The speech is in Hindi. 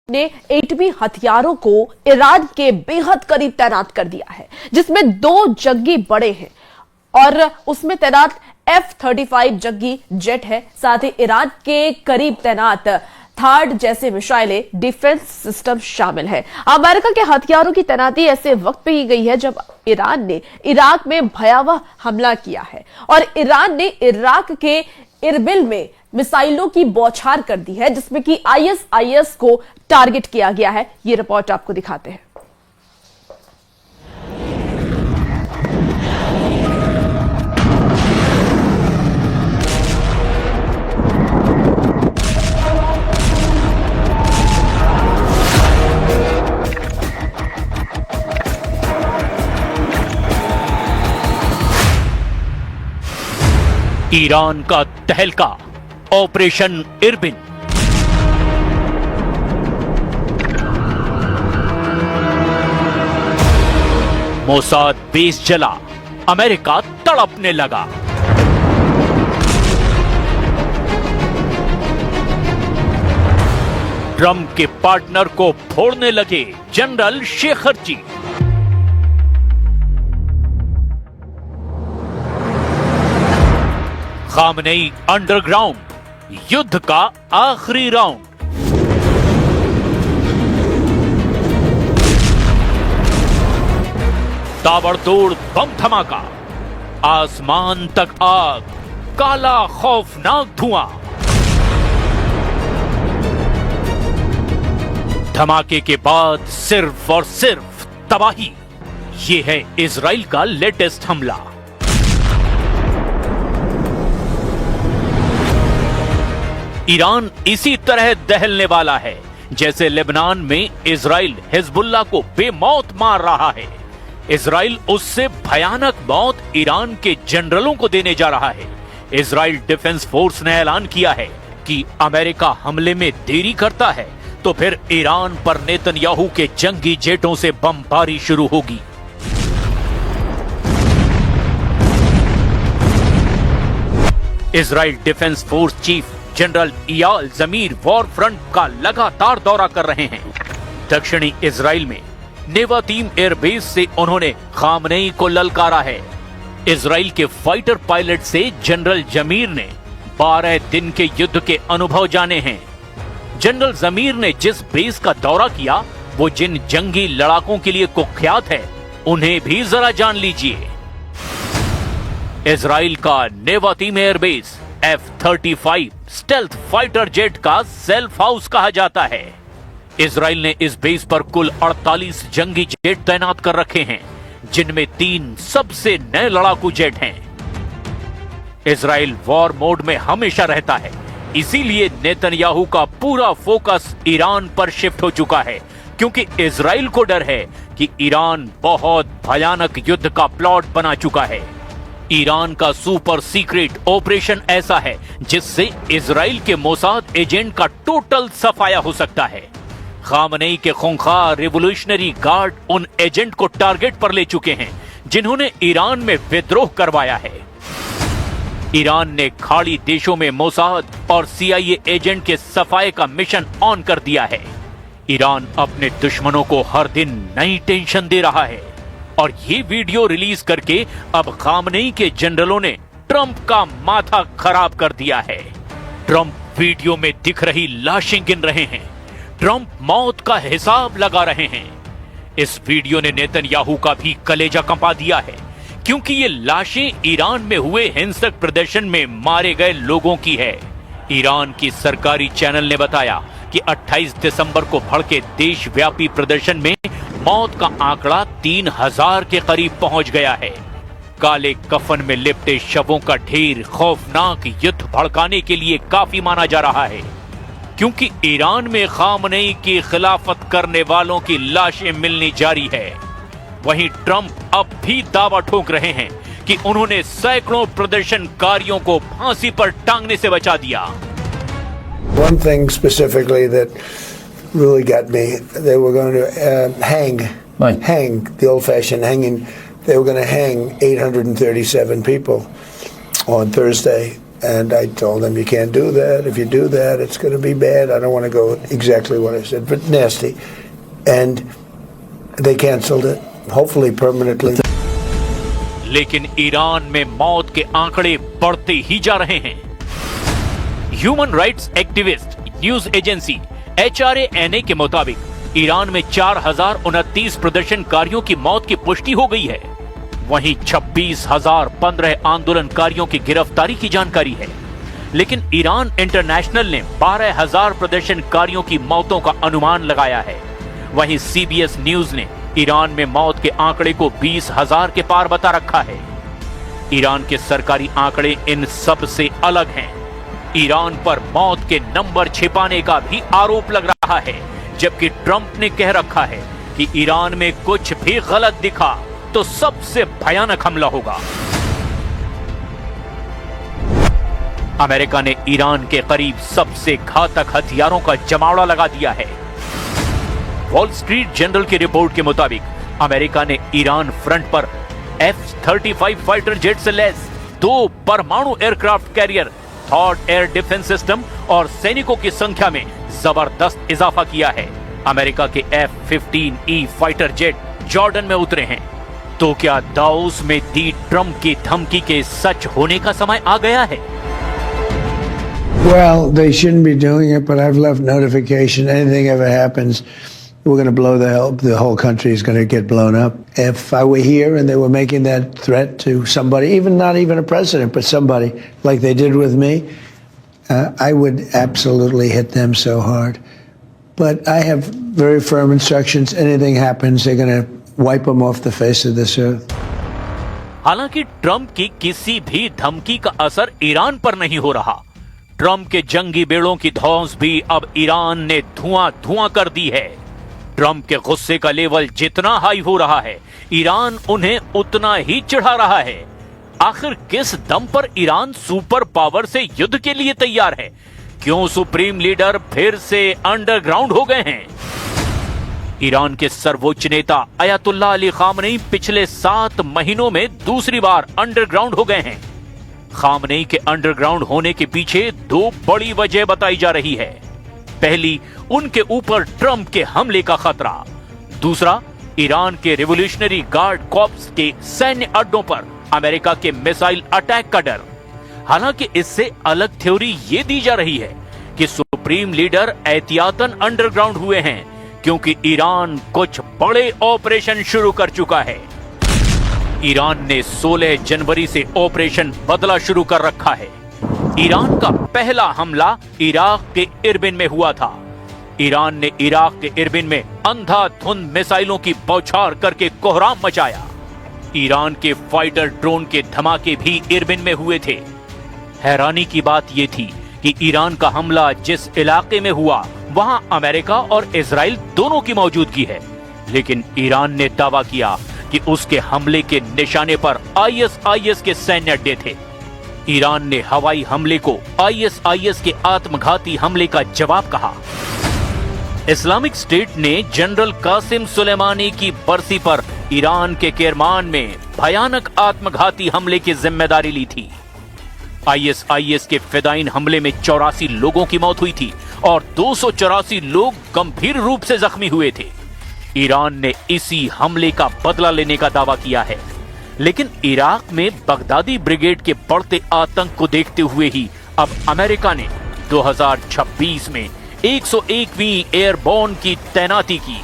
ने एटमी हथियारों को ईरान के बेहद करीब तैनात कर दिया है, जिसमें 2 जंगी बड़े हैं और उसमें तैनात F-35 जंगी जेट है। साथ ही ईरान के करीब तैनात थार्ड जैसे मिसाइलें डिफेंस सिस्टम शामिल है। अमेरिका के हथियारों की तैनाती ऐसे वक्त पे की गई है जब ईरान ने इराक में भयावह हमला किया है और ईरान ने इराक के इरबिल में मिसाइलों की बौछार कर दी है, जिसमें कि ISIS को टारगेट किया गया है। ये रिपोर्ट आपको दिखाते हैं। ईरान का तहलका, ऑपरेशन इरबिल। मोसाद बेस जला, अमेरिका तड़पने लगा। ट्रंप के पार्टनर को फोड़ने लगे जनरल शेखरजी। खामनेई अंडरग्राउंड, युद्ध का आखिरी राउंड। ताबड़तोड़ बम धमाका, आसमान तक आग, काला खौफनाक धुआं। धमाके के बाद सिर्फ और सिर्फ तबाही। यह है इजराइल का लेटेस्ट हमला। ईरान इसी तरह दहलने वाला है जैसे लेबनान में इजराइल हिजबुल्लाह को बेमौत मार रहा है। इजराइल उससे भयानक मौत ईरान के जनरलों को देने जा रहा है। इजराइल डिफेंस फोर्स ने ऐलान किया है कि अमेरिका हमले में देरी करता है तो फिर ईरान पर नेतन्याहू के जंगी जेटों से बमबारी शुरू होगी। Israel defence force chief general Eyal Zamir war front का लगातार दौरा कर रहे हैं। दक्षिणी इजराइल में नेवातीम एयरबेस से उन्होंने खामनेई को ललकारा है। इजराइल के फाइटर पायलट से जनरल जमीर ने 12 दिन के युद्ध के अनुभव जाने हैं। जनरल जमीर ने जिस बेस का दौरा किया वो जिन जंगी लड़ाकों के लिए कुख्यात है, उन्हें भी जरा जान लीजिए। इजराइल का Nevatim airbase F-35 stealth fighter jet का सेल्फ हाउस कहा जाता है। इजराइल ने इस बेस पर कुल 48 जंगी जेट तैनात कर रखे हैं, जिनमें 3 सबसे नए लड़ाकू जेट हैं। इजराइल वॉर मोड में हमेशा रहता है, इसीलिए नेतन्याहू का पूरा फोकस ईरान पर शिफ्ट हो चुका है, क्योंकि इजराइल को डर है कि ईरान बहुत भयानक युद्ध का प्लॉट बना चुका है। ईरान का सुपर सीक्रेट ऑपरेशन ऐसा है जिससे इजराइल के मोसाद एजेंट का टोटल सफाया हो सकता है। खामनेई के खूंखार रिवोल्यूशनरी गार्ड उन एजेंट को टारगेट पर ले चुके हैं जिन्होंने ईरान में विद्रोह करवाया है। ईरान ने खाड़ी देशों में मोसाद और CIA एजेंट के सफाए का मिशन ऑन कर दिया है। ईरान अपने दुश्मनों को हर दिन नई टेंशन दे रहा है और ये वीडियो रिलीज करके अब खामनेई के जनरलों ने ट्रंप का माथा खराब कर दिया है। ट्रंप वीडियो में दिख रही लाशें गिन रहे हैं। ट्रंप मौत का हिसाब लगा रहे हैं। इस वीडियो ने नेतन्याहू का भी कलेजा कंपा दिया है, क्योंकि ये लाशें ईरान में हुए हिंसक प्रदर्शन में मारे गए लोगों की है। ईरान की सरकारी चैनल ने बताया कि 28 दिसंबर को भड़के देशव्यापी प्रदर्शन में मौत का आंकड़ा 3000 के करीब पहुंच गया है। काले कफन में लिपटे शवों का ढेर खौफनाक युद्ध भड़काने के लिए काफी माना जा रहा है, क्योंकि ईरान में खामनेई की खिलाफत करने वालों की लाशें मिलनी जारी है। वहीं ट्रंप अब भी दावा ठोक रहे हैं कि उन्होंने सैकड़ों प्रदर्शनकारियों को फांसी पर टांगने से बचा दिया। One thing specifically that really got me, they were going to hang the old-fashioned hanging. They were going to hang 837 people on Thursday And I told them, you can't do that. If you do that, it's going to be bad. I don't want to go exactly what I said, but nasty. And they canceled it, hopefully permanently. लेकिन ईरान में मौत के आंकड़े बढ़ते ही जा रहे हैं। Human rights activist news agency HRANA के मुताबिक ईरान में 4029 प्रदर्शनकारियों की मौत की पुष्टि हो गई है। वहीं 26,015 आंदोलनकारियों की गिरफ्तारी की जानकारी है। लेकिन ईरान इंटरनेशनल ने 12,000 प्रदर्शनकारियों की मौतों का अनुमान लगाया है। वहीं CBS न्यूज ने ईरान में मौत के आंकड़े को 20,000 के पार बता रखा है। ईरान के सरकारी आंकड़े इन सब से अलग हैं। ईरान पर मौत के नंबर छिपाने का भी आरोप लग रहा है, जबकि ट्रंप ने कह रखा है कि ईरान में कुछ भी गलत दिखा तो सबसे भयानक हमला होगा। अमेरिका ने ईरान के करीब सबसे घातक हथियारों का जमावड़ा लगा दिया है। वॉल स्ट्रीट जर्नल की रिपोर्ट के मुताबिक अमेरिका ने ईरान फ्रंट पर F-35 फाइटर जेट से लैस 2 परमाणु एयरक्राफ्ट कैरियर, थॉड एयर डिफेंस सिस्टम और सैनिकों की संख्या में जबरदस्त इजाफा किया है। अमेरिका के F-15E फाइटर जेट जॉर्डन में उतरे हैं। तो क्या दाऊस में दी ट्रंप की धमकी के सच होने का समय आ गया है? Well, they shouldn't be doing it, but I've left notification. Anything ever happens, we're going to blow the whole country is going to get blown up. If I were here and they were making that threat to somebody, not even a president, but somebody like they did with me, I would absolutely hit them so hard. But I have very firm instructions. Anything happens, they're going to wipe them off the face of this earth. हालांकि ट्रंप की किसी भी धमकी का असर ईरान पर नहीं हो रहा। ट्रंप के जंगी बेड़ों की धौंस भी अब ईरान ने धुआं कर दी है। ट्रंप के गुस्से का लेवल जितना हाई हो रहा है, ईरान उन्हें उतना ही चढ़ा रहा है। आखिर किस दम पर ईरान सुपर पावर से युद्ध के लिए तैयार है? क्यों सुप्रीम लीडर फिर से अंडरग्राउंड हो गए हैं? ईरान के सर्वोच्च नेता अयतुल्लाह अली खामनेई पिछले 7 महीनों में दूसरी बार अंडरग्राउंड हो गए हैं। खामनेई के अंडरग्राउंड होने के पीछे 2 बड़ी वजह बताई जा रही है। पहली, उनके ऊपर ट्रंप के हमले का खतरा। दूसरा, ईरान के रिवोल्यूशनरी गार्ड कॉर्प्स के सैन्य अड्डों पर अमेरिका के मिसाइल अटैक का डर। हालांकि इससे अलग थ्योरी ये दी जा रही है कि सुप्रीम लीडर एहतियातन अंडरग्राउंड हुए हैं, क्योंकि ईरान कुछ बड़े ऑपरेशन शुरू कर चुका है। ईरान ने 16 जनवरी से ऑपरेशन बदला शुरू कर रखा है। ईरान का पहला हमला इराक के इरबिन में हुआ था। ईरान ने इराक के इरबिन में अंधाधुंध मिसाइलों की बौछार करके कोहराम मचाया। ईरान के फाइटर ड्रोन के धमाके भी इरबिन में हुए थे। हैरानी की बात यह थी कि ईरान का हमला जिस इलाके में हुआ वहां अमेरिका और इजराइल दोनों की मौजूदगी है, लेकिन ईरान ने दावा किया कि उसके हमले के निशाने पर ISIS के सैन्य अड्डे थे। ईरान ने हवाई हमले को ISIS के आत्मघाती हमले का जवाब कहा। इस्लामिक स्टेट ने जनरल कासिम सुलेमानी की बरसी पर ईरान के केरमान में भयानक आत्मघाती हमले की जिम्मेदारी ली थी। ISIS के फिदाइन हमले में 84 लोगों की मौत हुई थी और 284 लोग गंभीर रूप से जख्मी हुए थे। ईरान ने इसी हमले का बदला लेने का दावा किया है, लेकिन इराक में बगदादी ब्रिगेड के बढ़ते आतंक को देखते हुए ही अब अमेरिका ने 2026 में 101वीं एयरबोर्न की तैनाती की।